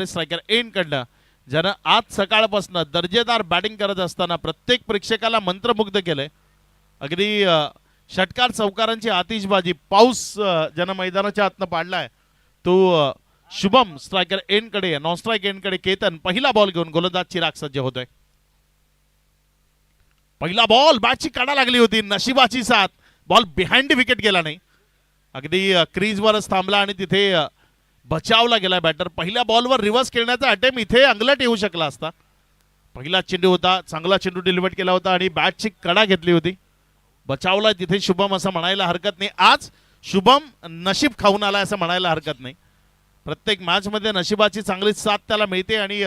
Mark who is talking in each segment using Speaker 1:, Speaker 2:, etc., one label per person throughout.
Speaker 1: Striker N कडनं ज्यानं आज सकाळपासून दर्जेदार बॅटिंग करत असताना प्रत्येक प्रेक्षकाला मंत्रमुग्ध केलंय. अगदी षटकार चौकारांची आतिषबाजी पाऊस ज्यानं मैदानाच्या आतनं पाडलाय तो शुभम स्ट्रायकर एन कडे, नॉन स्ट्राईक एन कडे केतन. पहिला बॉल घेऊन गोलंदाज चिराग सज्ज होतोय. पहिला बॉल बॅटची काढा लागली होती, नशिबाची साथ, बॉल बिहाइंड विकेट गेला नाही, अगदी क्रीजवरच थांबला आणि तिथे बचावला गेला बॅटर. पहिल्या बॉलवर रिव्हर्स खेळण्याचा अटेम्प्ट इथे अंगलट येऊ शकला असता. पहिला चेंडू होता, चांगला चेंडू डिलिव्हर केला होता आणि बॅटची कडा घेतली होती, बचावला तिथे शुभम असं म्हणायला हरकत नाही. आज शुभम नशीब खाऊन आला असं म्हणायला हरकत नाही. प्रत्येक मॅच मध्ये नशिबाची चांगली साथ त्याला मिळते आणि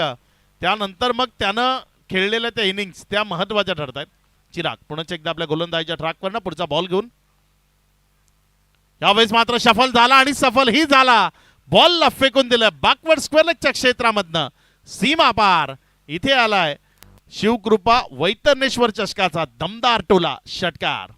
Speaker 1: त्यानंतर मग त्यानं खेळलेल्या त्या इनिंग्स त्या महत्वाच्या ठरतात. चिराग पुन्हा एकदा आपल्या गोलंदाजीच्या ट्रॅकवरनं पुढचा बॉल घेऊन यावेळेस मात्र सफल झाला आणि सफलही झाला. बॉलला फेकून दिलं बॅकवर्ड स्क्वेअरच्या क्षेत्रामधनं, सीमा पार. इथे आलाय शिवकृपा वैतरणेश्वर चषकाचा दमदार टोला षटकार.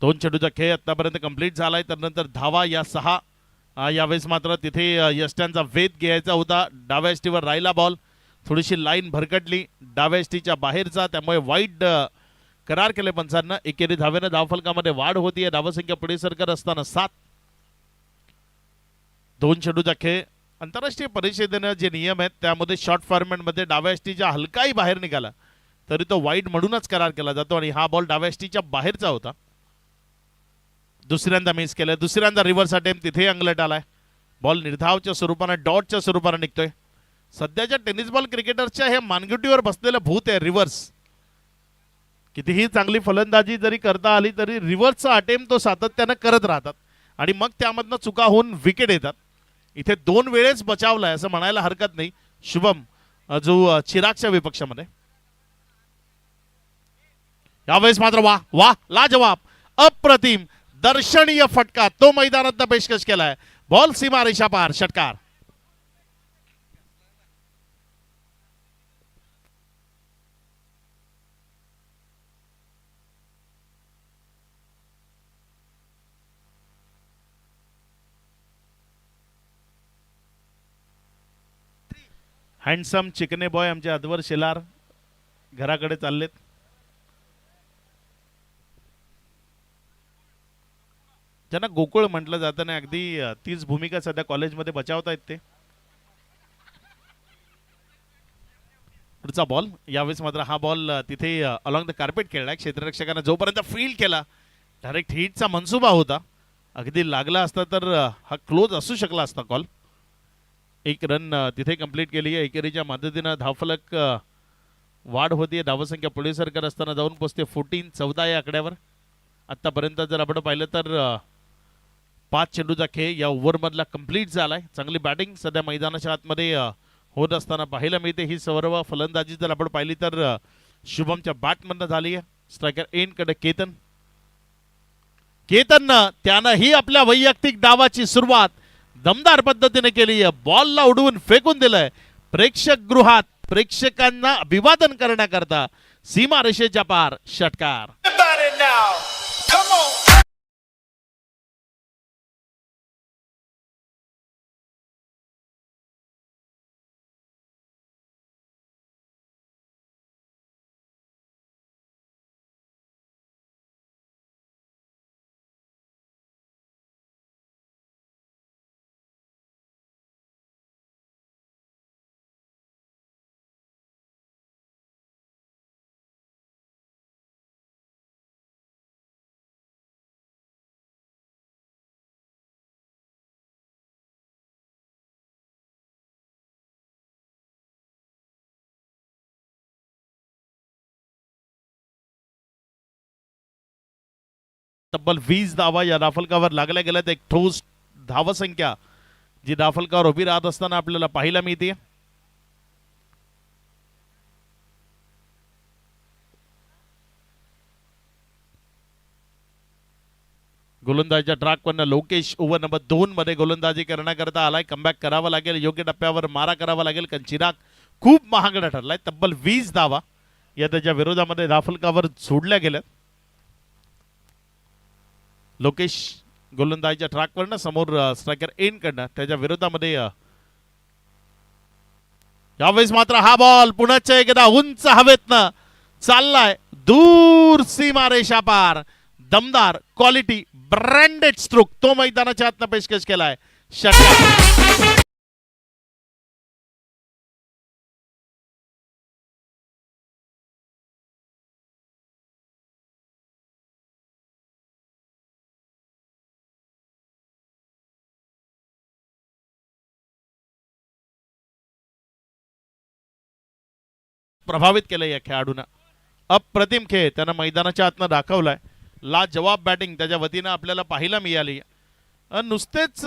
Speaker 1: दोन चेंडूचा खेळ आतापर्यंत कंप्लीट झालाय. त्यानंतर धावा या 6. यावेळेस मात्र तिथे यष्ट्यांचा वेध घ्यायचा होता. डाव्या एसटीवर राहिला बॉल, थोडीशी लाईन भरकटली डाव्या एसटीच्या बाहेरचा, त्यामुळे वाईड करार केले पंचांना. एकेरी धावेनं धावफलकामध्ये वाढ होतीये. धावसंख्या पुढे सरकत असताना 7. दोन चेंडूचा खेळ. आंतरराष्ट्रीय परिषदेनं जे नियम आहेत त्यामध्ये शॉर्ट फॉर्मॅटमध्ये डाव्या एसटीच्या हलकाही बाहेर निघाला तरी तो वाईड म्हणूनच करार केला जातो आणि हा बॉल डाव्या एसटीच्या बाहेरचा होता. दुसऱ्यांदा मिस केलं, दुसऱ्यांदा रिव्हर्स अटेम्प्ट तिथे अंगलट आलाय. बॉल निर्धावच्या स्वरूपानं डॉटच्या स्वरूपानं निघतोय. सध्याच्या टेनिस बॉल क्रिकेटरच्या हे मानगुटीवर बसलेलं भूत आहे रिव्हर्स. कितीही चांगली फलंदाजी जरी करता आली तरी रिव्हर्सचा अटेम्प्ट तो सातत्यानं करत राहतात आणि मग त्यामधनं चुका होऊन विकेट येतात. इथे 2 वेळेस बचावलाय असं म्हणायला हरकत नाही शुभम जो चिरागच्या विपक्षामध्ये. यावेळेस मात्र वा वा लाजवाब अप्रतिम दर्शनीय फटका तो मैदानात पेशकश केलाय. बॉल सीमा रेषा पार षटकार. हँडसम चिकने बॉय आमचे अद्वर शेलार घराकडे चाललेत. ज्यांना गोकुळ म्हटलं जातं ना, अगदी तीच भूमिका सध्या कॉलेजमध्ये बचावतायत ते. पुढचा बॉल. यावेळेस मात्र हा बॉल तिथे अलॉंग द कार्पेट खेळलाय. क्षेत्ररक्षकाने जोपर्यंत फील्ड केला डायरेक्ट हिटचा मनसुबा होता, अगदी लागला असता तर हा क्लोज असू शकला असता कॉल. 1 रन तिथे कंप्लीट केली आहे. एकेरीच्या मदतीनं धावफलक वाढ होतीये. धावसंख्या पुढे सरकत असताना जाऊन पोहोचते 14-14 या आकड्यावर. आतापर्यंत जर आपण पाहिलं तर 5 चेंडूचा खेळ या ओव्हरमधला कंप्लीट झालाय. चांगली बॅटिंग सध्या मैदानाच्या आतमध्ये होत असताना पाहायला मिळते. ही सर्व फलंदाजी जर आपण पाहिली तर शुभमच्या बॅटमधनं झाली आहे. स्ट्रायकर एन कडे केतन. केतननं त्यानंही आपल्या वैयक्तिक डावाची सुरुवात दमदार पद्धतीने केली आहे. बॉलला उडवून फेकून दिलंय प्रेक्षक गृहात. प्रेक्षकांना अभिवादन करण्याकरता सीमा रेषेच्या पार षटकार. तब्बल 20 धावा या धावफलकावर लागल्या गेल्यात. एक ठोस धावसंख्या जी धावफलकावर उभी राहत असताना आपल्याला पाहायला मिळते. गोलंदाजीच्या ट्रॅकवरनं लोकेश ओव्हर नंबर 2 मध्ये गोलंदाजी करण्याकरता आलाय. कमबॅक करावा लागेल, योग्य टप्प्यावर मारा करावा लागेल, कारण चिराग खूप महागडा ठरलाय. तब्बल 20 धावा या त्याच्या विरोधामध्ये धाफलकावर जोडल्या गेल्या. लोकेश गोलंदाजीच्या ट्रॅकवरनं समोर स्ट्रायकर एन कडनं त्याच्या विरोधामध्ये यावेळेस मात्र हा बॉल पुन्हा एकदा उंच हवेतनं चाललाय दूर सीमारेषा पार. दमदार क्वालिटी ब्रँडेड स्ट्रोक तो मैदानाच्या आतनं पेशकश केलाय. षटकार प्रभावित केलं या खेळाडूंना. अप्रतिम खेळ त्यानं मैदानाच्या आतनं दाखवलाय. लाजवाब बॅटिंग त्याच्या वतीनं आपल्याला पाहायला मिळाली. नुसतेच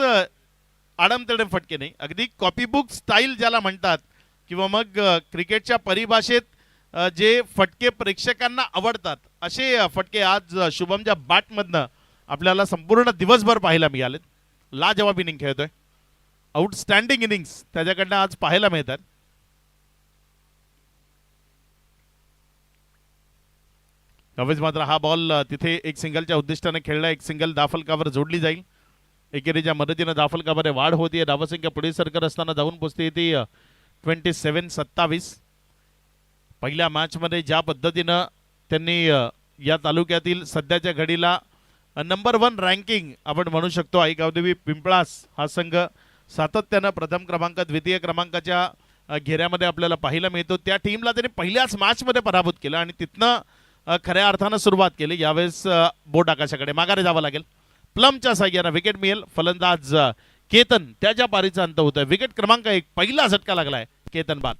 Speaker 1: आडमतेडे फटके नाही, अगदी कॉपीबुक स्टाईल ज्याला म्हणतात किंवा मग क्रिकेटच्या परिभाषेत जे फटके प्रेक्षकांना आवडतात असे फटके आज शुभमच्या बॅटमधनं आपल्याला संपूर्ण दिवसभर पाहायला मिळालेत. लाजवाब इनिंग खेळतोय, आउटस्टँडिंग इनिंग्स त्याच्याकडनं आज पाहायला मिळतात. यावेळेस मात्र हा बॉल तिथे एक सिंगलच्या उद्दिष्टाने खेळला. एक सिंगल दाफलकावर जोडली जाईल. एकेरीच्या मदतीनं दाफलकामध्ये वाढ होतीये. धावसंख्या पुढे सरकत असताना जाऊन पोचते ती 27-27. पहिल्या मॅचमध्ये ज्या पद्धतीनं त्यांनी या तालुक्यातील सध्याच्या घडीला नंबर 1 रँकिंग आपण म्हणू शकतो आई गावदेवी पिंपळास हा संघ सातत्यानं प्रथम क्रमांक द्वितीय क्रमांकाच्या घेऱ्यामध्ये आपल्याला पाहायला मिळतो. त्या टीमला त्यांनी पहिल्याच मॅचमध्ये पराभूत केलं आणि तिथनं खऱ्या अर्थानं सुरुवात केली. यावेळेस बोट आकाशाकडे माघारी जावं लागेल. प्लमच्या साह्यानं विकेट मिळेल. फलंदाज केतन त्याच्या पारीचा अंत होतोय. विकेट क्रमांक 1 पहिला झटका लागलाय केतन बाद.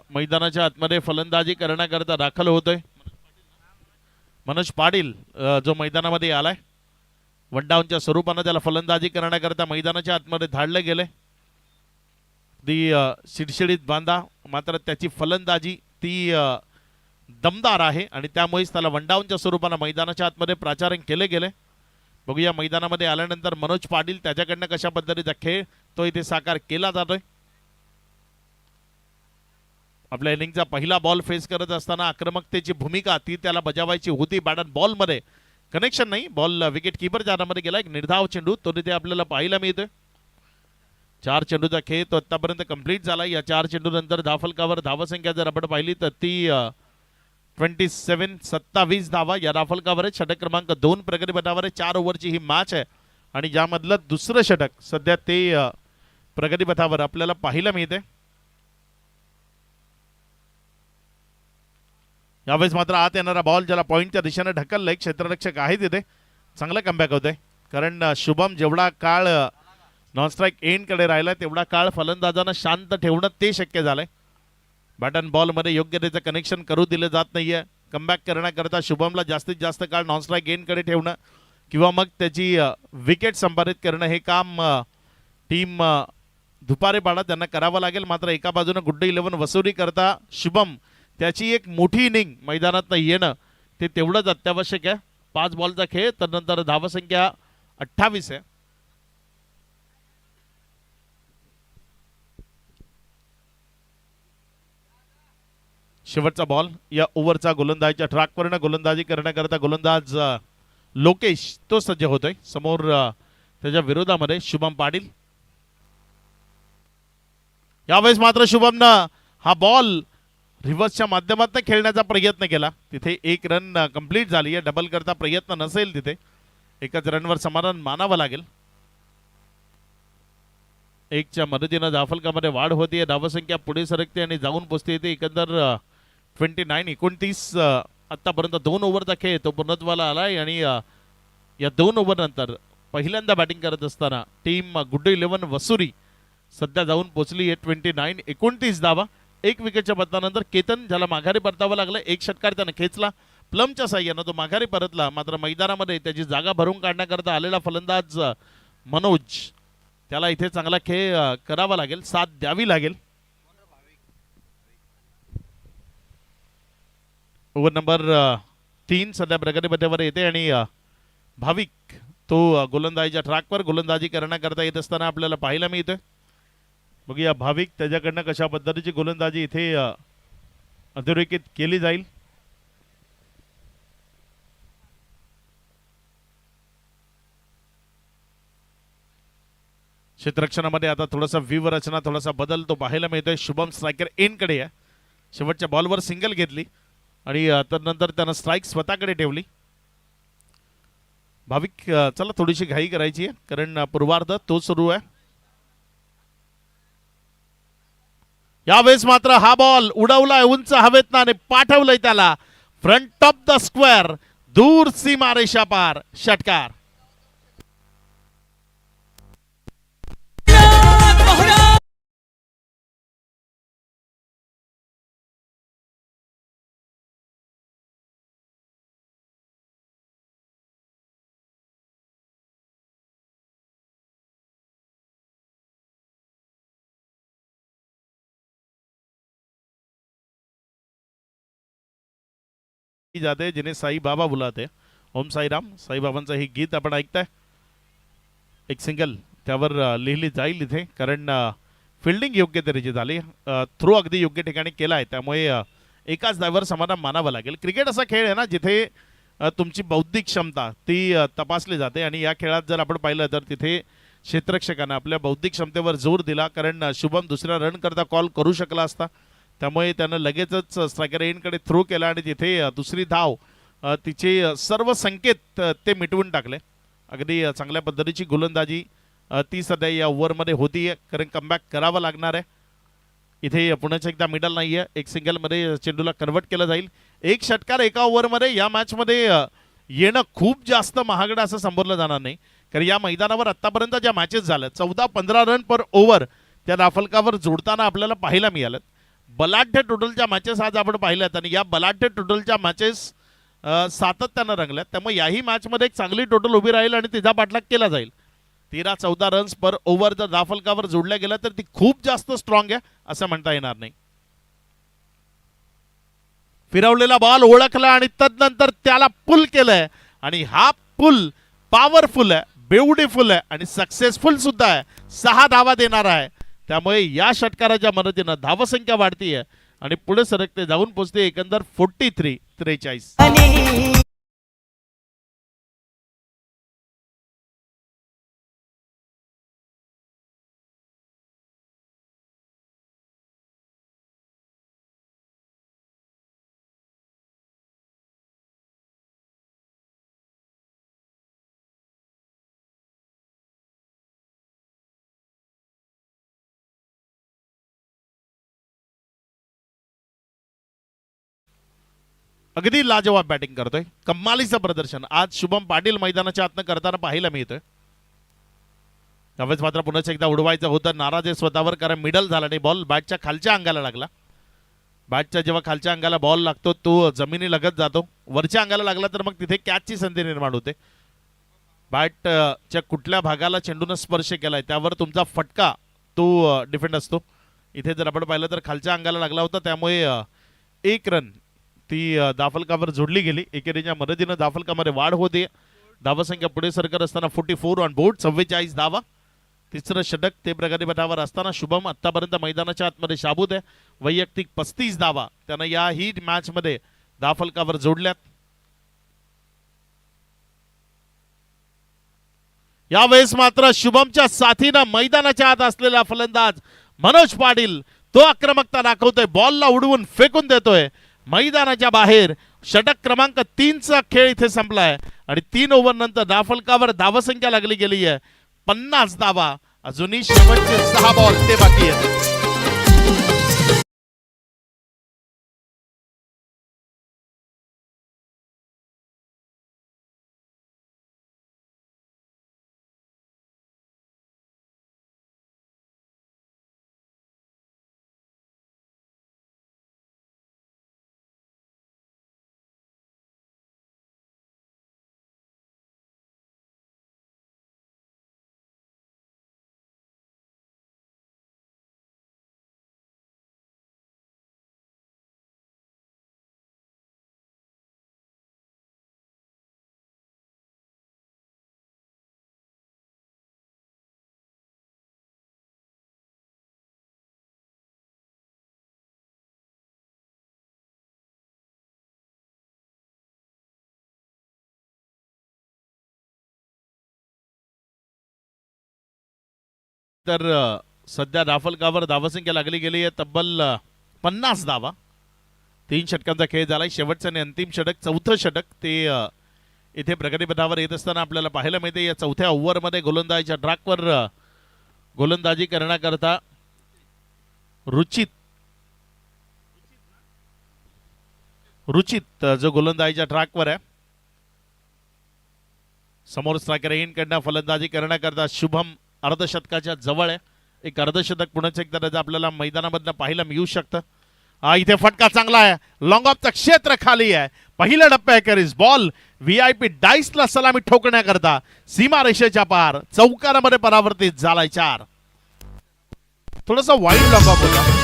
Speaker 1: मैदानाच्या आतमध्ये फलंदाजी करण्याकरता दाखल होतोय मनोज पाटील जो मैदानामध्ये आलाय. वनडाऊनच्या स्वरूपानं त्याला फलंदाजी करण्याकरता मैदानाच्या आतमध्ये धाडले गेले. ती शिडशिडीत बांधा, मात्र त्याची फलंदाजी ती दमदार आहे आणि त्यामुळेच त्याला वनडाऊनच्या स्वरूपानं मैदानाच्या आतमध्ये प्राचारण केले गेले. बघूया मैदानामध्ये आल्यानंतर मनोज पाटील त्याच्याकडनं कशा पद्धतीचा खेळ तो इथे साकार केला जातोय. आपल्या इनिंगचा पहिला बॉल फेस करत असताना आक्रमकतेची भूमिका ती त्याला बजावायची होती. बॅट अँड बॉल मध्ये कनेक्शन नाही, बॉल विकेट कीपर जाण्यामध्ये गेला. एक निर्धाव चेंडू तो तिथे आपल्याला पाहायला मिळतोय. 4 चेंडूचा खेळ तो आतापर्यंत कंप्लीट झाला. या 4 चेंडू नंतर धावफलकावर धावसंख्या जर आपण पाहिली तर ती 27 धावा या धावफलकावर. षटक क्रमांक 2 प्रगती पथावर. 4 ओव्हरची ही मॅच आहे आणि ज्यामधलं दुसरं षटक सध्या ते प्रगती पथावर आपल्याला पाहायला मिळते. यावेळेस मात्र आत येणारा बॉल ज्याला पॉईंटच्या दिशेने ढकललंय. क्षेत्ररक्षक आहे तिथे, चांगला कमबॅक होतोय. कारण शुभम जेवढा काळ नॉनस्ट्राईक एंडकडे राहिला तेवढा काळ फलंदाजांना शांत ठेवणं ते शक्य झालंय. बॅट अँड बॉलमध्ये योग्य त्याचं कनेक्शन करू दिलं जात नाहीये. कमबॅक करण्याकरता शुभमला जास्तीत जास्त काळ नॉनस्ट्राईक एंडकडे ठेवणं किंवा मग त्याची विकेट संपादित करणं हे काम टीम दुपारेपाडा त्यांना करावं लागेल. मात्र एका बाजूने गुड 11 वसुली करता शुभम त्याची एक मोठी इनिंग मैदानात येणं ते तेवढंच अत्यावश्यक आहे. 5 बॉलचा खेळ, त्यानंतर धावसंख्या 28 आहे. शेवटचा बॉल या ओव्हरचा गोलंदाजीच्या ट्रॅकवरनं गोलंदाजी करण्याकरता गोलंदाज लोकेश तो सज्ज होतोय. समोर त्याच्या विरोधामध्ये शुभम पाटील. यावेळेस मात्र शुभमनं हा बॉल रिव्हर्सच्या माध्यमातून खेळण्याचा प्रयत्न केला. तिथे 1 रन कंप्लीट झाली आहे. डबल करता प्रयत्न नसेल तिथे. एकच रनवर समाधान मानावं लागेल. 1च्या मदतीनं धावफलकामध्ये वाढ होतीये. धावसंख्या पुढे सरकते आणि जाऊन पोचते येते. एकंदर 29 आतापर्यंत 2 ओव्हरचा खेळ तो पूर्णत्वाला आलाय आणि या 2 ओव्हर नंतर पहिल्यांदा बॅटिंग करत असताना टीम गुड्डू 11 वसुरी सध्या जाऊन पोहोचली आहे 29. 29 धावा. एक विकेटच्या बदलानंतर केतन, ज्याला माघारी परतावं लागलं, एक षटकार त्यानं खेचला. प्लमच्या साह्यानं तो माघारी परतला. मात्र मैदानामध्ये त्याची जागा भरून काढण्याकरता आलेला फलंदाज मनोज, त्याला इथे चांगला खेळ करावा लागेल, साथ द्यावी लागेल. ओव्हर नंबर 3 सध्या प्रगतीपथावर येते आणि भाविक तो गोलंदाजीच्या ट्रॅकवर गोलंदाजी करण्याकरता येत असताना आपल्याला पाहायला मिळतोय. बघूया भाविक त्याच्याकडनं कशा पद्धतीची गोलंदाजी इथे अधोरेखित केली जाईल. क्षेत्ररक्षणामध्ये आता थोडासा व्यूव रचना, थोडासा बदल तो पाहायला मिळतोय. शुभम स्ट्रायकर एनकडे आहे. शेवटच्या बॉलवर सिंगल घेतली आणि नंतर त्यानं स्ट्राईक स्वतःकडे ठेवली. भाविक चला थोडीशी घाई करायची आहे कारण पूर्वार्ध तो सुरू आहे. यावेळेस मात्र हा बॉल उडवलाय उंच हवेतनं आणि पाठवलंय त्याला फ्रंट ऑफ द स्क्वेअर, दूर सीमारेषा पार, षटकार. जाते जिन्हें साई बाबा बुलाते. ओम साईराम, साईबाबांचं हे गीत आपण ऐकताय. एक सिंगल त्यावर लिहिली जाईल इथे कारण फिल्डिंग योग्य तऱ्हेची झाली. थ्रो अगदी योग्य ठिकाणी केला आहे, त्यामुळे एकाच धावेवर समाधान मानावं लागेल. क्रिकेट असा खेळ आहे ना जिथे तुमची बौद्धिक क्षमता ती तपासली जाते आणि या खेळात जर आपण पाहिलं तर तिथे क्षेत्ररक्षकानं आपल्या बौद्धिक क्षमतेवर जोर दिला कारण शुभम दुसऱ्या रन करता कॉल करू शकला असता. त्यामुळे त्यानं लगेचच स्ट्रायकर एंडकडे थ्रो केला आणि तिथे दुसरी धाव तिचे सर्व संकेत ते मिटवून टाकले. अगदी चांगल्या पद्धतीची गोलंदाजी ती सध्या या ओव्हरमध्ये होती आहे कारण कमबॅक करावा लागणार आहे. इथे पुण्याच्या एकदा मिडल नाही आहे. एक सिंगलमध्ये चेंडूला कन्वर्ट केलं जाईल. एक षटकार एका ओव्हरमध्ये या मॅचमध्ये येणं खूप जास्त महागडं असं संबोधलं जाणार नाही कारण या मैदानावर आत्तापर्यंत ज्या मॅचेस झाल्या 14-15 रन पर ओव्हर त्या राफलकावर जोडताना आपल्याला पाहायला मिळालं. बलाढ्य टोटलच्या मॅचेस आज आपण पाहिल्यात आणि या बलाढ्य टोटलच्या मॅचेस सातत्यानं रंगल्यात. त्यामुळे याही मॅचमध्ये एक चांगली टोटल उभी राहील आणि तिचा पाठलाग केला जाईल. 13-14 रन्स पर ओव्हर जर राफलकावर जोडल्या गेला तर ती खूप जास्त स्ट्रॉंग आहे असं म्हणता येणार नाही. फिरवलेला बॉल ओळखला आणि तदनंतर त्याला पुल केलंय आणि हा पुल पॉवरफुल आहे, ब्युटिफुल आहे आणि सक्सेसफुल सुद्धा आहे. 6 धावा देणार आहे. त्यामुळे या षटकाराच्या मदतीनं धावसंख्या वाढतीये आणि पुढे सरकते जाऊन पोहोचते एकंदर 43-43. अगदी लाजवाब बॅटिंग करतोय, कमालीचं प्रदर्शन आज शुभम पाटील मैदानाच्या आतनं करताना पाहायला मिळतोय. त्यावेळेस मात्र पुन्हा एकदा उडवायचं होतं, नाराज आहे स्वतःवर कारण मिडल झाला नाही. बॉल बॅटच्या खालच्या अंगाला लागला. बॅटच्या जेव्हा खालच्या अंगाला बॉल लागतो तो जमिनी लगत जातो. वरच्या अंगाला लागला तर मग तिथे कॅचची संधी निर्माण होते. बॅटच्या कुठल्या भागाला चेंडूनं स्पर्श केलाय त्यावर तुमचा फटका तो डिफेंड असतो. इथे जर आपण पाहिलं तर खालच्या अंगाला लागला होता त्यामुळे एक रन ती दाफलकावर जोडली गेली. एकेरीच्या मदतीनं दाफलकामध्ये वाढ होते. धावसंख्या पुढे सरकत असताना 44 ऑन बोर्ड, 44 धावा. तिसरं षटक ते प्रगतीपथावर असताना शुभम आतापर्यंत मैदानाच्या आतमध्ये शाबूत आहे. वैयक्तिक 35 धावा त्यानं या ही मॅच मध्ये दाफलकावर जोडल्यात. यावेळेस मात्र शुभमच्या साथीनं मैदानाच्या आत असलेला फलंदाज मनोज पाटील तो आक्रमकता दाखवतोय. बॉलला उडवून फेकून देतोय मैदानाच्या बाहेर. षटक क्रमांक 3चा खेळ इथे संपलाय आणि 3 ओव्हर नंतर दाफलकावर धावसंख्या लागली गेली आहे 50 धावा. अजूनही शेवटचे 6 बॉल ते बाकी आहेत. तर सध्या राफलकावर धावसंख्या लागली गेली आहे तब्बल 50 धावा. 3 षटकांचा खेळ झालाय. शेवटचं आणि अंतिम षटक, चौथं षटक ते इथे प्रगतीपथावर येत असताना आपल्याला पाहायला मिळते. या चौथ्या ओव्हरमध्ये गोलंदाजीच्या ट्रॅकवर गोलंदाजी करण्याकरता रुचित जो गोलंदाजीच्या ट्रॅकवर आहे. समोर स्ट्रायकर कडनं फलंदाजी करण्याकरता शुभम अर्धशतकाच्या जवळ आहे. एक अर्धशतक पुण्याचं एकदा आपल्याला मैदानामधनं पाहायला मिळू शकतं. इथे फटका चांगला आहे. लॉंग ऑफचं क्षेत्र खाली आहे. पहिल्या टप्प्याखेरीज बॉल व्हीआयपी डाईसला सलामी ठोकण्याकरता सीमारेषेच्या पार चौकारामध्ये परावर्तित झालाय. 4 थोडासा वाईड लॉंग ऑफ होता.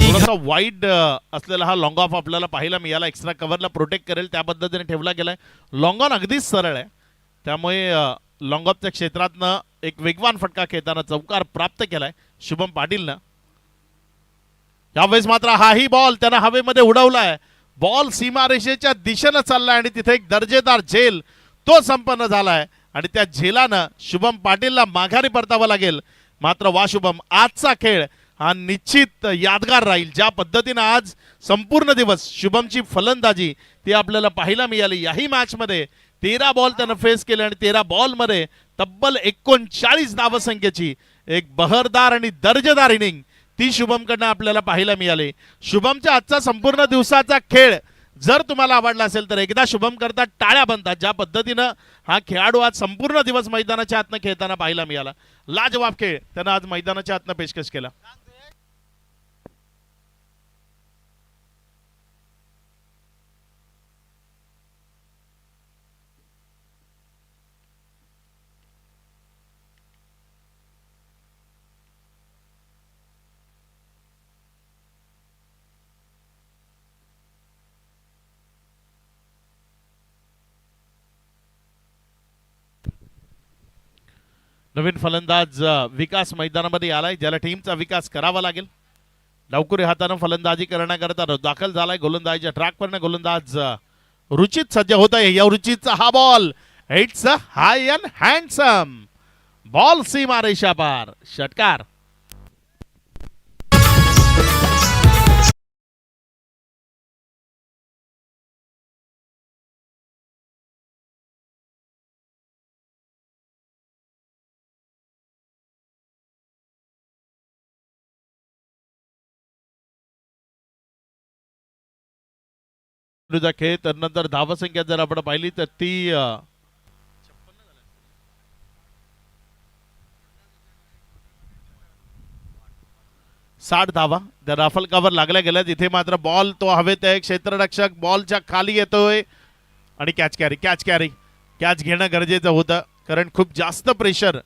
Speaker 1: थोडासा वाईड असलेला हा लॉंग ऑफ आपल्याला पाहायला मिळाला. एक्स्ट्रा कव्हरला प्रोटेक्ट करेल त्या पद्धतीने ठेवला गेलाय. लॉंग ऑन अगदीच सरळ आहे, त्यामुळे लॉंग ऑफच्या क्षेत्रातनं एक वेगवान फटका खेळताना चौकार प्राप्त केलाय शुभम पाटीलनं. यावेळेस मात्र हाही बॉल त्यानं हवेमध्ये उडवलाय. बॉल सीमारेषेच्या दिशेनं चाललाय आणि तिथे एक दर्जेदार झेल तो संपन्न झालाय आणि त्या झेलानं शुभम पाटीलला माघारी परतावं लागेल. मात्र वा शुभम, आजचा खेळ हा निश्चित यादगार राहील. ज्या पद्धतीनं आज संपूर्ण दिवस शुभमची फलंदाजी ती आपल्याला पाहायला मिळाली. याही मॅचमध्ये 13 बॉल त्यानं फेस केले आणि 13 बॉलमध्ये तब्बल 39 धावसंख्येची एक बहरदार आणि दर्जेदार इनिंग ती शुभमकडनं आपल्याला पाहायला मिळाली. शुभमच्या आजचा संपूर्ण दिवसाचा खेळ जर तुम्हाला आवडला असेल तर एकदा शुभम करता टाळ्या बनतात. ज्या पद्धतीनं हा खेळाडू आज संपूर्ण दिवस मैदानाच्या आतनं खेळताना पाहायला मिळाला. लाजवाब खेळ त्यानं आज मैदानाच्या आतनं पेशकश केला. नवीन फलंदाज विकास मैदानामध्ये आलाय, ज्याला टीमचा विकास करावा लागेल. डावकुरी हातानं फलंदाजी करण्याकरता दाखल झालाय. गोलंदाजीच्या ट्रॅकवरनं गोलंदाज रुचित सज्ज होत आहे. या रुचितचा हा ball hits high and handsome. Ball सीमा रेषा पार, षटकार. खेळ तर नंतर धावसंख्या जर आपण पाहिली तर ती 60 धावा त्या राफलकावर लागल्या गेल्या. तिथे मात्र बॉल तो हवेत आहे. क्षेत्ररक्षक बॉलच्या खाली येतोय आणि कॅच घेणं गरजेचं होतं, कारण खूप जास्त प्रेशर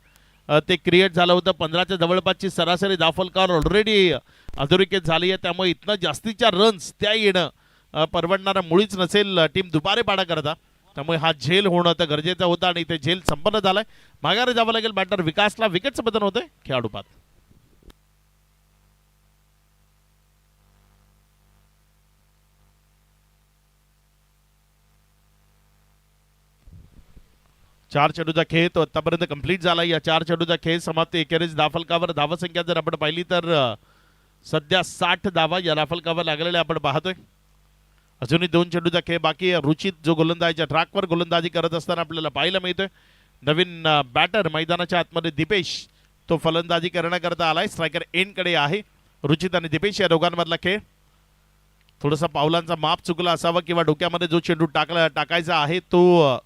Speaker 1: ते क्रिएट झालं होतं. 15च्या जवळपासची सरासरी धावफलकावर ऑलरेडी अधोरेखित झाली आहे, त्यामुळे इथनं जास्तीच्या रन्स त्या येणं परवडणारा मुळीच नसेल टीम दुपारी पाडा करता. त्यामुळे हा झेल होणं तर गरजेचं होतं आणि ते झेल संपन्न झालाय. माघारी जावं लागेल बॅटर विकासला. विकेटचं बदल होतंय खेळाडू पात. चार चेंडूचा खेळ तो आतापर्यंत कंप्लीट झाला. या 4 चेंडूचा खेळ समाप्ती एकेरीच धावफलकावर धावसंख्या जर आपण पाहिली तर सध्या 60 धावा या धावफलकावर लागलेल्या आपण पाहतोय. अजूनही 2 चेंडूचा खेळ बाकी आहे. रुचित जो गोलंदाजीच्या ट्रॅकवर गोलंदाजी करत असताना आपल्याला पाहायला मिळतोय. नवीन बॅटर मैदानाच्या आतमध्ये दीपेश तो फलंदाजी करण्याकरता आलाय. स्ट्रायकर कडे आहे. रुचित आणि दीपेश या दोघांमधला खेळ. थोडासा पावलांचा माप चुकला असावा किंवा डोक्यामध्ये जो चेंडू टाकायचा आहे तो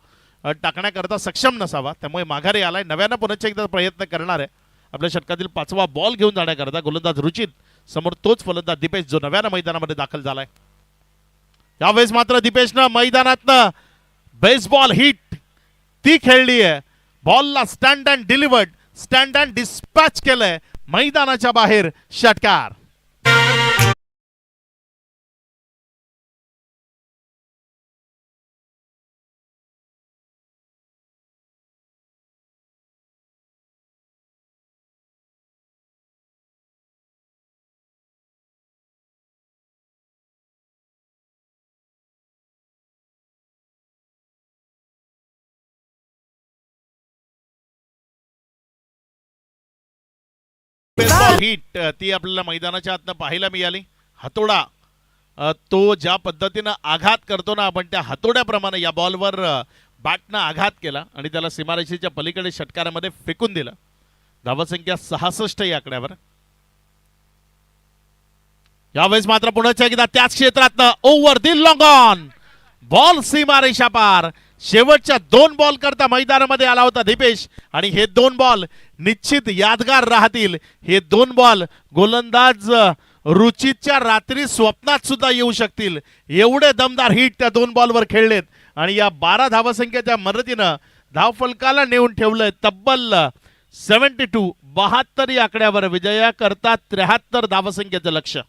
Speaker 1: टाकण्याकरता सक्षम नसावा, त्यामुळे माघारी आलाय. नव्यानं पुन्हा एकदा प्रयत्न करणार आहे. आपल्या षटकातील 5वा बॉल घेऊन जाण्याकरता गोलंदाज रुचित समोर तोच फलंदाज दीपेश जो नव्यानं मैदानामध्ये दाखल झालाय. यावेळेस मात्र दीपेशनं मैदानातनं बेसबॉल हिट ती खेळली आहे. बॉलला stand and delivered, stand and dispatch केलंय मैदानाच्या बाहेर. षटकार. बेसबॉल हिट ती आपल्याला मैदानाच्या आतनं पाहायला मिळाली. हातोडा तो ज्या पद्धतीनं आघात करतो ना आपण, त्या हातोड्याप्रमाणे या बॉलवर बॅटनं आघात केला आणि त्याला सीमारेषेच्या पलीकडे षटकारामध्ये फेकून दिलं. धावसंख्या 66 या आकड्यावर. यावेळेस मात्र पुन्हा एकदा त्याच क्षेत्रातनं over the long on ball सीमारेषा पार. शेवटच्या 2 बॉल करता मैदानामध्ये आला होता दीपेश आणि हे 2 बॉल निश्चित यादगार राहतील. हे 2 बॉल गोलंदाज रुचितच्या रात्री स्वप्नात सुद्धा येऊ शकतील. एवढे दमदार हिट त्या 2 बॉलवर खेळलेत आणि या 12 धावसंख्येच्या मदतीनं धावफलकाला नेऊन ठेवलंय तब्बल 72 या आकड्यावर. विजया करता 73 धावसंख्येचं लक्ष्य.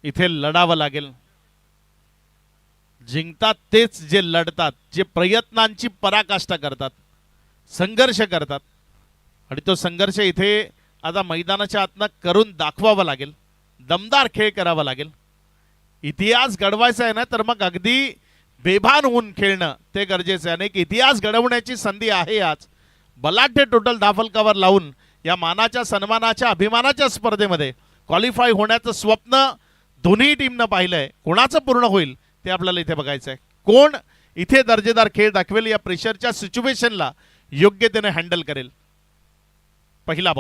Speaker 1: इथे लढावं लागेल. जिंकतात तेच जे लढतात, जे प्रयत्नांची पराकाष्ठा करतात, संघर्ष करतात आणि तो संघर्ष इथे आता मैदानाच्या आतनं करून दाखवावा लागेल. दमदार खेळ करावा लागेल. इतिहास घडवायचा आहे ना, तर मग अगदी बेभान होऊन खेळणं ते गरजेचं आहे. नाही इतिहास घडवण्याची संधी आहे आज. बलाढ्य टोटल धावफलकावर लावून या मानाच्या, सन्मानाच्या, अभिमानाच्या स्पर्धेमध्ये क्वालिफाय होण्याचं स्वप्न दोन्ही टीमनं पाहिलंय. कोणाचं पूर्ण होईल ते आपल्याला इथे बघायचं आहे. कोण इथे दर्जेदार खेळ दाखवेल, या प्रेशरच्या सिच्युएशनला योग्यतेने हँडल करेल. पहिलाच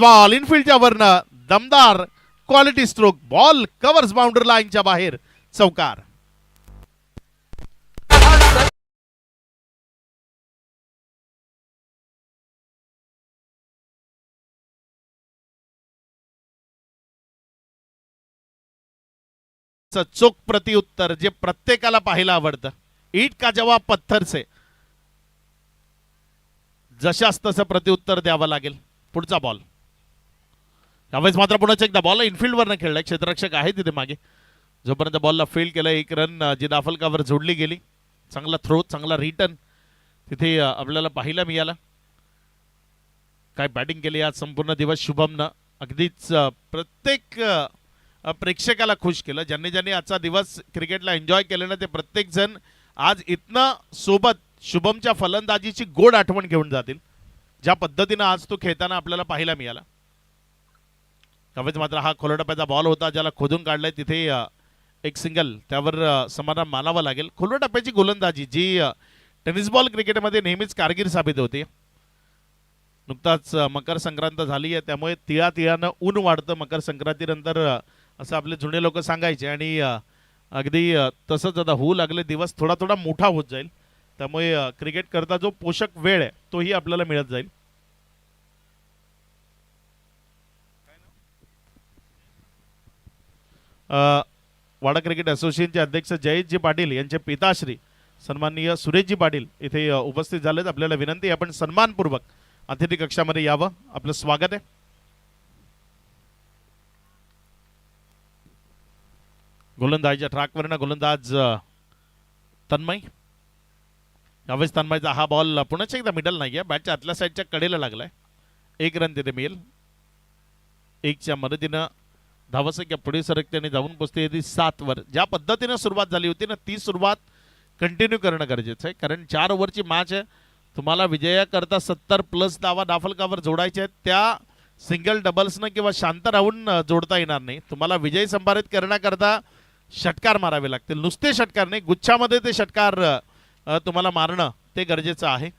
Speaker 1: बॉल इनफिल्डच्या वरनं दमदार quality stroke. Ball covers boundary लाईनच्या बाहेर, चौकार. चोख प्रतिउत्तर जे प्रत्येकाला पाहायला आवडतं. ईट का जवाब पत्थर से, जशास तसं प्रतिउत्तर द्यावं लागेल. पुढचा बॉल. यावेळेस मात्र पुन्हा एकदा बॉल इनफिल्डवरनं खेळलाय. क्षेत्ररक्षक आहे तिथे मागे. जोपर्यंत बॉलला फील्ड केलं, 1 रन जी धावफलकावर जोडली गेली. चांगला थ्रो, चांगला रिटर्न तिथे आपल्याला पाहायला मिळाला. काय बॅटिंग केली आज संपूर्ण दिवस शुभमनं. अगदीच प्रत्येक प्रेक्षकाला खुश केलं. ज्यांनी ज्यांनी आजचा दिवस क्रिकेटला एन्जॉय केलं ना, ते प्रत्येक जण आज इथनं सोबत शुभमच्या फलंदाजीची गोड आठवण घेऊन जातील. ज्या पद्धतीनं आज तो खेळताना आपल्याला पाहायला मिळाला. त्यावेळेस मात्र हा खोलटप्प्याचा बॉल होता, ज्याला खोदून काढलाय. तिथे एक सिंगल, त्यावर समाधान मानावं लागेल. खोलटप्प्याची गोलंदाजी जी टेनिस बॉल क्रिकेटमध्ये नेहमीच कारगिर साबित होते. नुकताच मकर संक्रांत झाली आहे, त्यामुळे तिळानं ऊन वाढतं मकर संक्रांतीनंतर, असं आपले जुने लोक सांगायचे. आणि अगदी तसंच आता होऊ लागले. दिवस थोडा थोडा मोठा होत जाईल. त्यामुळे क्रिकेट करता जो पोषक वेळ आहे तोही आपल्याला मिळत जाईल. वाडा क्रिकेट असोसिएशनचे अध्यक्ष जयेशजी पाटील यांचे पिताश्री सन्माननीय सुरेशजी पाटील इथे उपस्थित झालेत. आपल्याला विनंती आहे आपण सन्मानपूर्वक अतिथी कक्षामध्ये यावं. आपलं स्वागत आहे. गोलंदाजीच्या ट्रॅकवरनं गोलंदाज तन्मय. यावेळेस तन्मयचा हा बॉल पुन्हा एकदा मिडल नाही आहे, बॅटच्या आतल्या साईडच्या कडेला लागलाय. 1 रन तिथे मिळेल. 1च्या मदतीनं धावसंख्या पुढे सरकते आणि जाऊन पोचते 7 वर. ज्या पद्धतीनं सुरुवात झाली होती ना ती सुरुवात कंटिन्यू करणं गरजेचं आहे, कारण 4 ओव्हरची मॅच आहे. तुम्हाला विजयाकरता 70+ धावा डाफलकावर जोडायच्या आहेत. त्या सिंगल डबल्सनं किंवा शांत राहून जोडता येणार नाही. तुम्हाला विजय संपादित करण्याकरता षटकार मारावे लागतील. नुसते षटकार नाही, गुच्छामध्ये ते षटकार तुम्हाला मारणं ते गरजेचं आहे.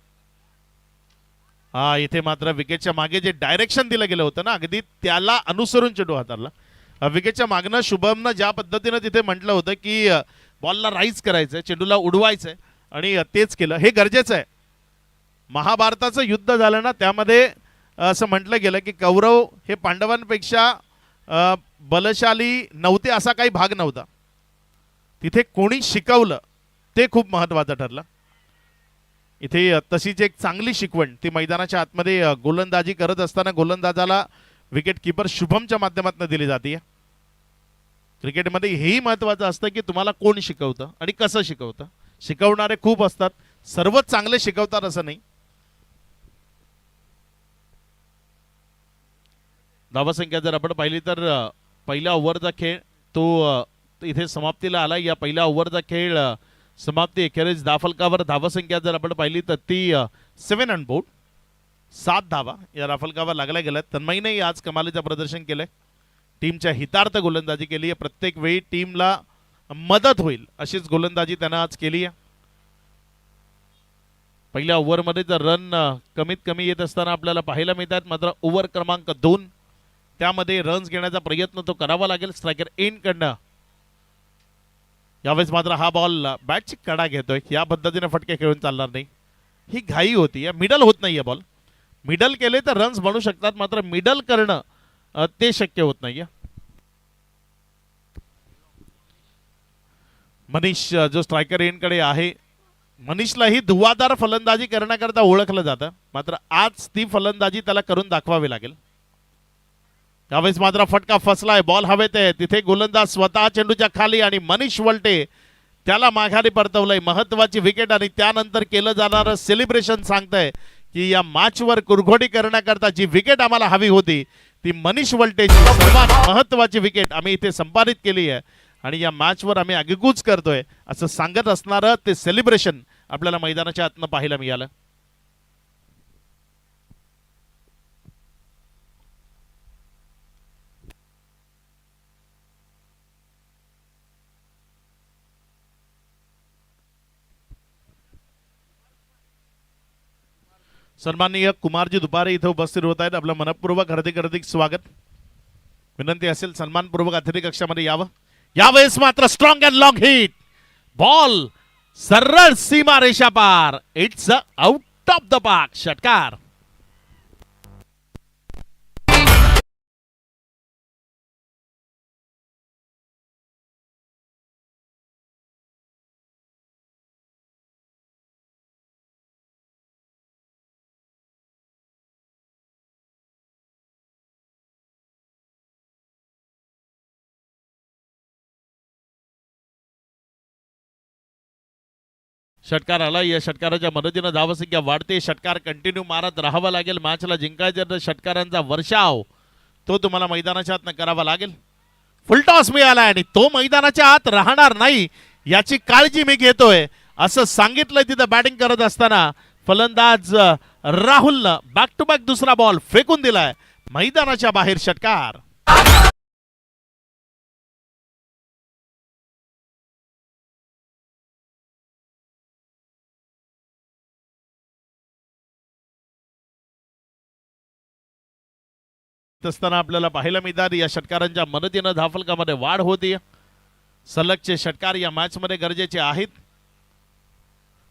Speaker 1: हा इथे मात्र विकेटच्या मागे जे डायरेक्शन दिलं गेलं होतं ना अगदी त्याला अनुसरून चेंडू हाताळला. विकेटच्या मागनं शुभमनं ज्या पद्धतीनं तिथे म्हटलं होतं की बॉलला राईज करायचंय, चेंडूला उडवायचंय आणि तेच केलं. हे गरजेचं आहे. महाभारताचं युद्ध झालं ना त्यामध्ये असं म्हटलं गेलं की कौरव हे पांडवांपेक्षा बलशाली नव्हते असा काही भाग नव्हता. तिथे कोणी शिकवलं ते खूप महत्त्वाचं ठरलं. इथे तशीच एक चांगली शिकवण ती मैदानाच्या आतमध्ये गोलंदाजी करत असताना गोलंदाजाला विकेट किपर शुभमच्या माध्यमातून दिली जाते. क्रिकेटमध्ये हेही महत्त्वाचं असतं की तुम्हाला कोण शिकवतं आणि कसं शिकवतं. शिकवणारे खूप असतात, सर्वच चांगले शिकवतात असं नाही. धावसंख्या जर आपण पाहिली तर पहिल्या ओव्हरचा खेळ तो इथे समाप्तीला आला. या पहिल्या ओव्हरचा खेळ समाप्ती अखेरीस धाफलकावर धावसंख्या जर आपण पाहिली तर ती 7 ऑन बोर्ड. 7 धावा या धाफलकावर लागल्या गेल्यात. तन्मयीने आज कमालीचं प्रदर्शन केलंय. टीमच्या हितार्थ गोलंदाजी केली आहे. प्रत्येक वेळी टीमला मदत होईल अशीच गोलंदाजी त्यानं आज केली आहे. पहिल्या ओव्हरमध्ये जर रन कमीत कमी येत असताना आपल्याला पाहायला मिळतात, मात्र ओव्हर क्रमांक 2 त्यामध्ये रन्स घेण्याचा प्रयत्न तो करावा लागेल स्ट्रायकर एंड कडनं. यावेळेस मात्र हा बॉल बॅटची कडा घेतोय. या पद्धतीने फटके खेळून चालणार नाही. ही घाई होती. मिडल होत नाहीये बॉल. मिडल केले तर रन्स बनू शकतात, मात्र मिडल करणं ते शक्य होत नाहीये. मनीष जो स्ट्रायकर एंड कडे आहे, मनीषलाही धुवाधार फलंदाजी करण्याकरता ओळखलं जातं, मात्र आज ती फलंदाजी त्याला करून दाखवावी लागेल. यावेळेस मात्र फटका फसलाय. बॉल हवेत आहे. तिथे गोलंदाज स्वतः चेंडूच्या खाली आणि मनीष वलटे त्याला माघारी परतवलंय. महत्वाची विकेट आणि त्यानंतर केलं जाणारं सेलिब्रेशन सांगतंय की या मॅचवर कुरघोडी करण्याकरता जी विकेट आम्हाला हवी होती ती मनीष वलटेची सर्वात महत्वाची विकेट आम्ही इथे संपादित केली आहे आणि या मॅचवर आम्ही आगेकूच करतोय असं सांगत असणारं ते सेलिब्रेशन आपल्याला मैदानाच्या आतनं पाहायला मिळालं. सन्माननीय कुमारजी दुपारे इथे उपस्थित होत आहेत. आपलं मनपूर्वक हार्दिक स्वागत. विनंती असेल सन्मानपूर्वक अतिथी कक्षामध्ये यावं. यावेळेस मात्र strong and long hit. Ball सरळ सीमा रेषा पार. It's out of the park. षटकार. षटकार आला. या षटकाराच्या मदतीनं धावसंख्या वाढते. षटकार कंटिन्यू मारत राहावं लागेल. मॅचला जिंकायचं तर षटकारांचा वर्षाव तो तुम्हाला मैदानाच्या आत करावा लागेल. फुलटॉस मिळाला आणि तो मैदानाच्या आत राहणार नाही याची काळजी मी घेतोय असं सांगितलंय तिथं बॅटिंग करत असताना. फलंदाज राहुलनं बॅक टू बॅक दुसरा बॉल फेकून दिलाय. मैदानाच्या बाहेर षटकार. असताना आपल्याला पाहायला मिळतात या षटकारांच्या मदतीनं धाफलकामध्ये वाढ होती. सलगचे षटकार या मॅच मध्ये गरजेचे आहेत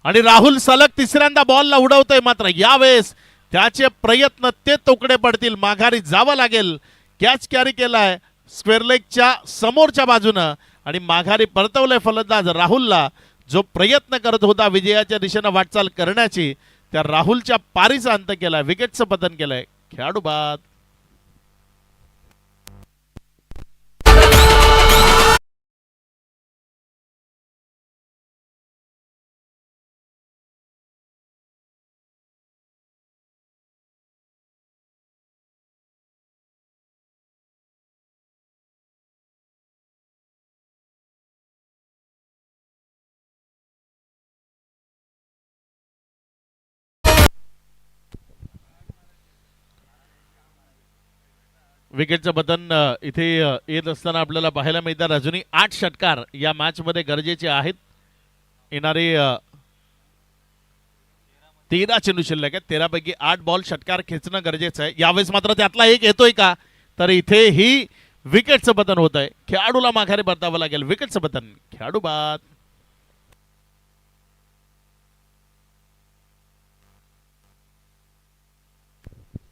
Speaker 1: आणि राहुल सलग तिसऱ्यांदा बॉलला उडवतोय, मात्र यावेळेस त्याचे प्रयत्न ते तोकडे पडतील. माघारी जावं लागेल. कॅच कॅरी केलाय स्क्वेअर लेगच्या समोरच्या बाजूनं आणि माघारी परतवलंय फलंदाज राहुलला, जो प्रयत्न करत होता विजयाच्या दिशेनं वाटचाल करण्याची. त्या राहुलच्या पारीचा अंत केलाय, विकेटचं पतन केलंय. खेळाडू बाद. विकेटचं पतन इथे येत असताना आपल्याला पाहायला मिळतात. अजूनही 8 षटकार या मॅच मध्ये गरजेचे आहेत. येणारे 13 चेंडू शिल्लक आहेत. 13 पैकी 8 बॉल षटकार खेचणं गरजेचं आहे. यावेळेस मात्र त्यातला एक येतोय का, तर इथे ही विकेटचं पतन होत आहे. खेळाडूला माघारी परतावं लागेल. विकेटचं पतन. खेळाडू बाद.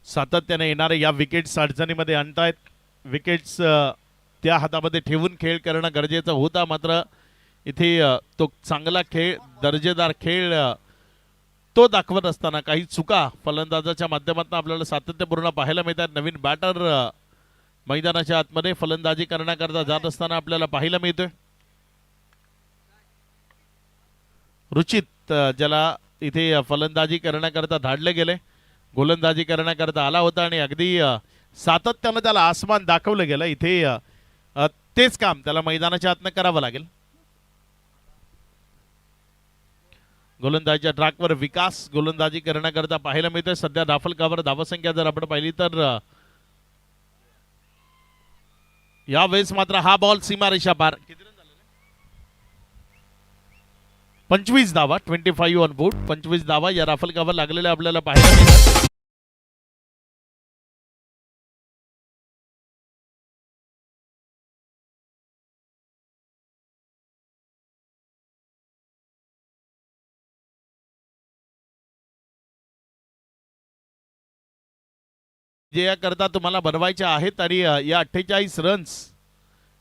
Speaker 1: सातत्याने येणारे या विकेट्स अडचणीमध्ये आणतायत. विकेट्स त्या हातामध्ये ठेवून खेळ करणं गरजेचं होता. मात्र इथे तो चांगला खेळ, दर्जेदार खेळ तो दाखवत असताना काही चुका फलंदाजाच्या माध्यमातून आपल्याला सातत्यपूर्ण पाहायला मिळतात. नवीन बॅटर मैदानाच्या आतमध्ये फलंदाजी करण्याकरता जात असताना आपल्याला पाहायला मिळतोय. रुचित ज्याला इथे फलंदाजी करण्याकरता धाडले गेले, गोलंदाजी करण्याकरता आला होता आणि अगदी सातत्यानं त्याला आसमान दाखवलं गेलं. इथे तेच काम त्याला मैदानाच्या आतनं करावं लागेल. गोलंदाजीच्या ट्रॅकवर विकास गोलंदाजी करण्याकरता पाहायला मिळतोय. सध्या धाफलकावर धावसंख्या जर आपण पाहिली तर यावेळेस मात्र हा बॉल सीमारेषा पार. 25 धावा, 25 ऑन बोर्ड. 25 धावा या राफलकावर लागलेल्या आपल्याला पाहायला मिळतात. विजयाकरता तुम्हाला बनवायचे आहेत आणि या 48 रन्स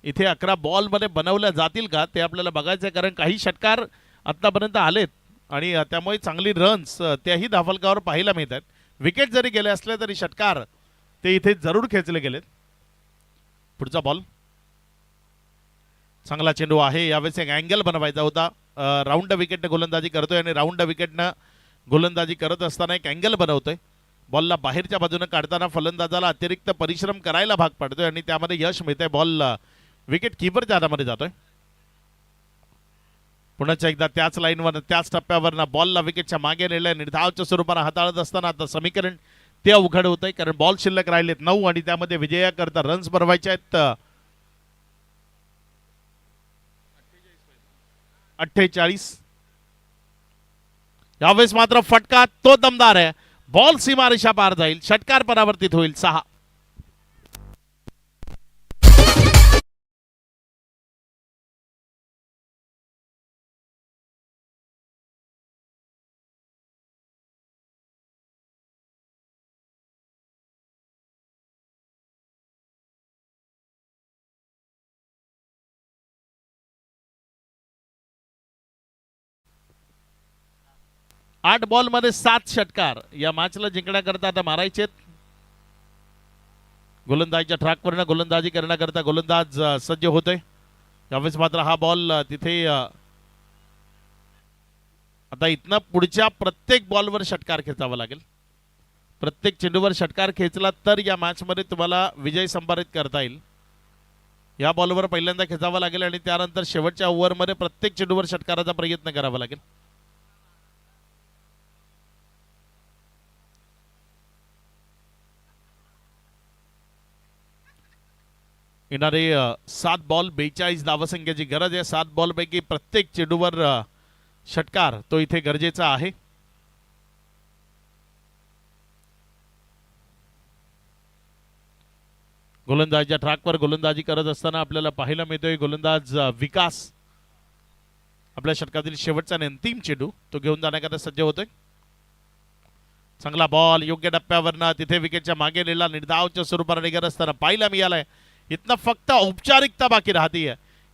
Speaker 1: इथे 11 बॉल मध्ये बनवल्या जातील का ते आपल्याला बघायचं आहे. कारण काही षटकार आतापर्यंत आलेत आणि त्यामुळे चांगली रन्स त्याही धाफलकावर पाहायला मिळतात. विकेट जरी गेले असले तरी षटकार ते इथे जरूर खेचले गेलेत. पुढचा बॉल चांगला चेंडू आहे. यावेळेस एक अँगल बनवायचा होता. राऊंड विकेटने गोलंदाजी करतोय आणि राऊंड विकेटनं गोलंदाजी करत असताना एक अँगल बनवतोय. बॉलला बाहेरच्या बाजूने काढताना फलंदाजाला अतिरिक्त परिश्रम करायला भाग पडतोय आणि त्यामध्ये यश मिळतंय. बॉल विकेट किपरच्या हातामध्ये जातोय. पुन्हा एकदा त्याच लाईनवर त्याच टप्प्यावर बॉलला विकेटच्या मागे नेलंय. निर्धावच्या स्वरूपानं हाताळत असताना आता समीकरण ते अवघड होत आहे. कारण बॉल शिल्लक राहिलेत 9 आणि त्यामध्ये विजयाकरता रन्स बनवायचे आहेत 48. यावेळेस मात्र फटका तो दमदार आहे. बॉल सीमारेषा पार जाईल. षटकार परावर्तित होईल. 6. आठ बॉल मध्ये 7 षटकार या मॅचला जिंकण्याकरता आता मारायचे. गोलंदाजीच्या ट्रॅकवरनं गोलंदाजी करण्याकरता गोलंदाज सज्ज होतोय. यावेळेस मात्र हा बॉल तिथे आता इथनं पुढच्या प्रत्येक बॉलवर षटकार खेचावा लागेल. प्रत्येक चेंडूवर षटकार खेचला तर या मॅच मध्ये तुम्हाला विजय संपादित करता येईल. या बॉलवर पहिल्यांदा खेचावा लागेल आणि त्यानंतर शेवटच्या ओव्हरमध्ये प्रत्येक चेंडूवर षटकाराचा प्रयत्न करावा लागेल. येणारे 7 बॉल 42 धावसंख्येची गरज आहे. 7 बॉल पैकी प्रत्येक चेंडूवर षटकार तो इथे गरजेचा आहे. गोलंदाजीच्या ट्रॅकवर गोलंदाजी करत असताना आपल्याला पाहायला मिळतोय गोलंदाज विकास आपल्या षटकातील शेवटचा आणि अंतिम चेंडू तो घेऊन जाण्याकरता सज्ज होतोय. चांगला बॉल योग्य टप्प्यावरनं तिथे विकेटच्या मागे नेला. निर्धावच्या स्वरूपाने निघत असताना पाहायला मिळालाय. इथनं फक्त औपचारिकता बाकी राहतीये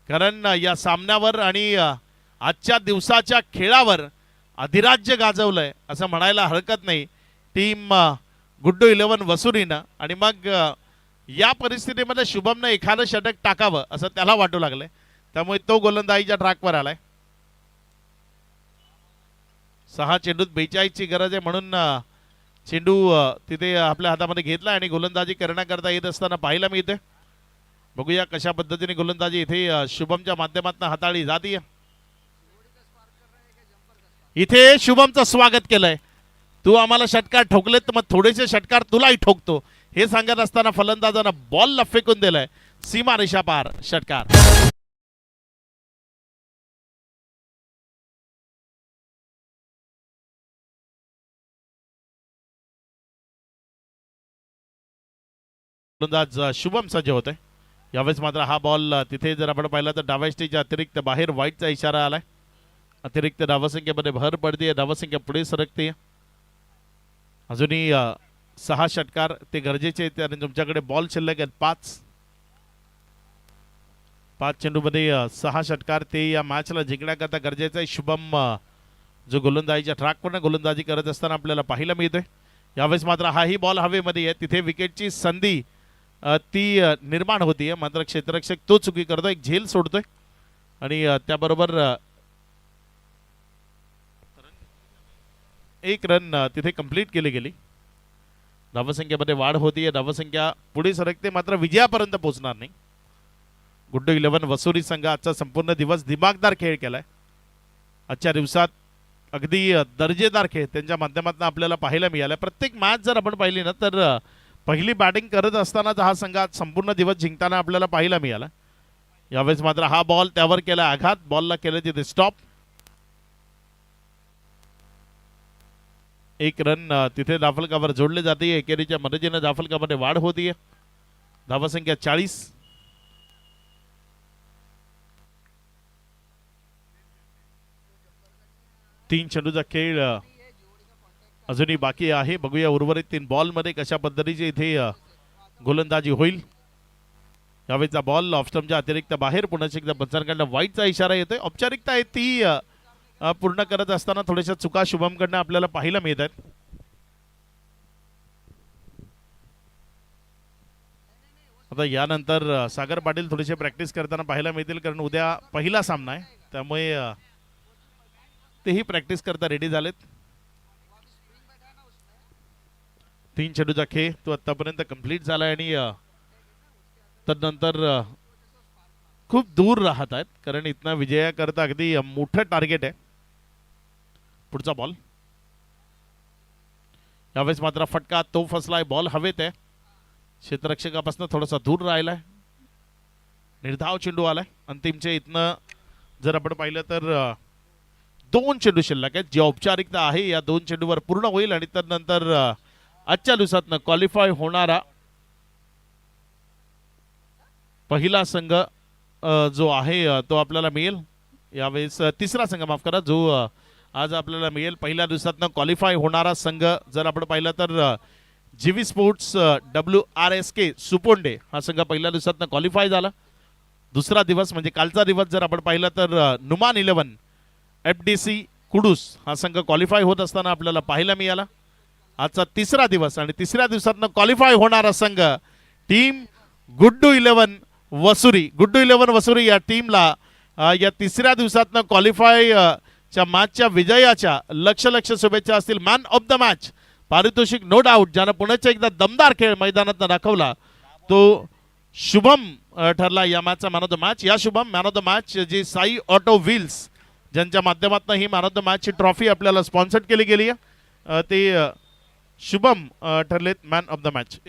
Speaker 1: कारण या सामन्यावर आणि आजच्या दिवसाच्या खेळावर अधिराज्य गाजवलंय असं म्हणायला हरकत नाही टीम गुड्डू 11 वसुरीनं. आणि मग या परिस्थितीमध्ये शुभमनं एखादं षटक टाकावं असं त्याला वाटू लागलंय, त्यामुळे तो गोलंदाजीच्या ट्रॅकवर आलाय. 6 चेंडूत 42 ची गरज आहे, म्हणून चेंडू तिथे आपल्या हातामध्ये घेतला आणि गोलंदाजी करण्याकरता येत असताना पाहायला मिळते. बघूया कशा पद्धतीने गोलंदाजी इथे शुभमच्या माध्यमातून हाताळली जाते. इथे शुभमचं स्वागत केलंय. तू आम्हाला षटकार ठोकलेत तर मग थोडेसे षटकार तुलाही ठोकतो हे सांगत असताना फलंदाजानं बॉलला फेकून दिलाय सीमा रेषा पार षटकार. गोलंदाज शुभम सज्ज होत आहे. यावेळेस मात्र हा बॉल तिथे जर आपण पाहिला तर डाव्या स्टेजच्या अतिरिक्त बाहेर वाईटचा इशारा आलाय. अतिरिक्त धावसंख्येमध्ये भर पडते, धावसंख्या पुढे सरकते. अजूनही 6 षटकार ते गरजेचे आहेत आणि तुमच्याकडे बॉल शिल्लक आहेत 5 चेंडूमध्ये 6 षटकार ते या मॅचला जिंकण्याकरता गरजेचं आहे. शुभम जो गोलंदाजीच्या ट्रॅकवरनं गोलंदाजी करत असताना आपल्याला पाहायला मिळतोय. यावेळेस मात्र हाही बॉल हवेमध्ये आहे. तिथे विकेटची संधी ती निर्माण होतीये, मात्र क्षेत्ररक्षक तो चुकी करतोय, एक झेल सोडतोय आणि त्याबरोबर एक रन तिथे कंप्लीट केली गेली. धावसंख्येमध्ये वाढ होतीये, धावसंख्या पुढे सरकते, मात्र विजयापर्यंत पोहोचणार नाही. गुड्डू 11 वसुरी संघ आजचा संपूर्ण दिवस दिमागदार खेळ केलाय. आजच्या दिवसात अगदी दर्जेदार खेळ त्यांच्या माध्यमातून आपल्याला पाहायला मिळाला. प्रत्येक मॅच जर आपण पाहिली ना तर पहिली बॅटिंग करत असतानाच हा संघ आज संपूर्ण दिवस जिंकताना आपल्याला पाहायला मिळाला. यावेळेस मात्र हा बॉल त्यावर केला आघात, बॉलला केलं तिथे स्टॉप. एक रन तिथे धाफलकावर जोडले जाते. एकेरीच्या मदतीने धाफलकामध्ये वाढ होतीये. धावसंख्या 40. तीन चेंडूचा खेळ अजूनही बाकी आहे. बघूया उर्वरित 3 बॉल मध्ये कशा पद्धतीची इथे गोलंदाजी होईल. यावेळीचा बॉल ऑफस्टंपच्या अतिरिक्त बाहेर पुन्हा एकदा पंचांकडनं वाईटचा इशारा येतोय. औपचारिकता आहे ती पूर्ण करत असताना थोड्याशा चुका शुभमकडनं आपल्याला पाहायला मिळत आहेत. आता यानंतर सागर पाटील थोडीशी प्रॅक्टिस करताना पाहायला मिळतील, कारण उद्या पहिला सामना आहे, त्यामुळे तेही प्रॅक्टिस करता रेडी झालेत. 3 चेंडूचा खेळ तो आतापर्यंत कंप्लीट झाला आणि तदनंतर खूप दूर राहत आहेत, कारण इथनं विजयाकरता अगदी मोठं टार्गेट आहे. पुढचा बॉल यावेळेस मात्र फटका तो फसलाय, बॉल हवेत आहे. क्षेत्ररक्षकापासून थोडासा दूर राहिलाय. निर्धाव चेंडू आलाय. अंतिमचे इथनं जर आपण पाहिलं तर 2 चेंडू शिल्लक आहेत. जी औपचारिकता आहे या 2 चेंडूवर पूर्ण होईल आणि त्यानंतर आजच्या दिवसातनं क्वालिफाय होणारा पहिला संघ जो आहे तो आपल्याला मिळेल. यावेळेस तिसरा संघ माफ करा जो आज आपल्याला मिळेल. पहिल्या दिवसातनं क्वालिफाय होणारा संघ जर आपण पाहिलं तर जीवी स्पोर्ट्स WRSK सुपोंडे हा संघ पहिल्या दिवसातनं क्वालिफाय झाला. दुसरा दिवस म्हणजे कालचा दिवस जर आपण पाहिलं तर नुमान 11 FDC कुडूस हा संघ क्वालिफाय होत असताना आपल्याला पाहायला मिळाला. आजचा तिसरा दिवस आणि तिसऱ्या दिवसातनं क्वालिफाय होणारा संघ टीम गुड्डू 11 वसुरी. गुड्डू 11 वसुरी या टीमला या तिसऱ्या दिवसातनं क्वालिफाय च्या मॅचच्या विजयाच्या लक्ष शुभेच्छा असतील. मॅन ऑफ द मॅच पारितोषिक नो डाऊट ज्यानं पुण्याचा एकदा दमदार खेळ मैदानात दाखवला तो शुभम ठरला या मॅचचा मॅन ऑफ द मॅच. या Shubham man of the match जी साई ऑटो व्हील्स ज्यांच्या माध्यमातून ही मॅन ऑफ द मॅचची ट्रॉफी आपल्याला स्पॉन्सर केली गेली आहे ते शुभम ठरलेत मॅन ऑफ द मॅच.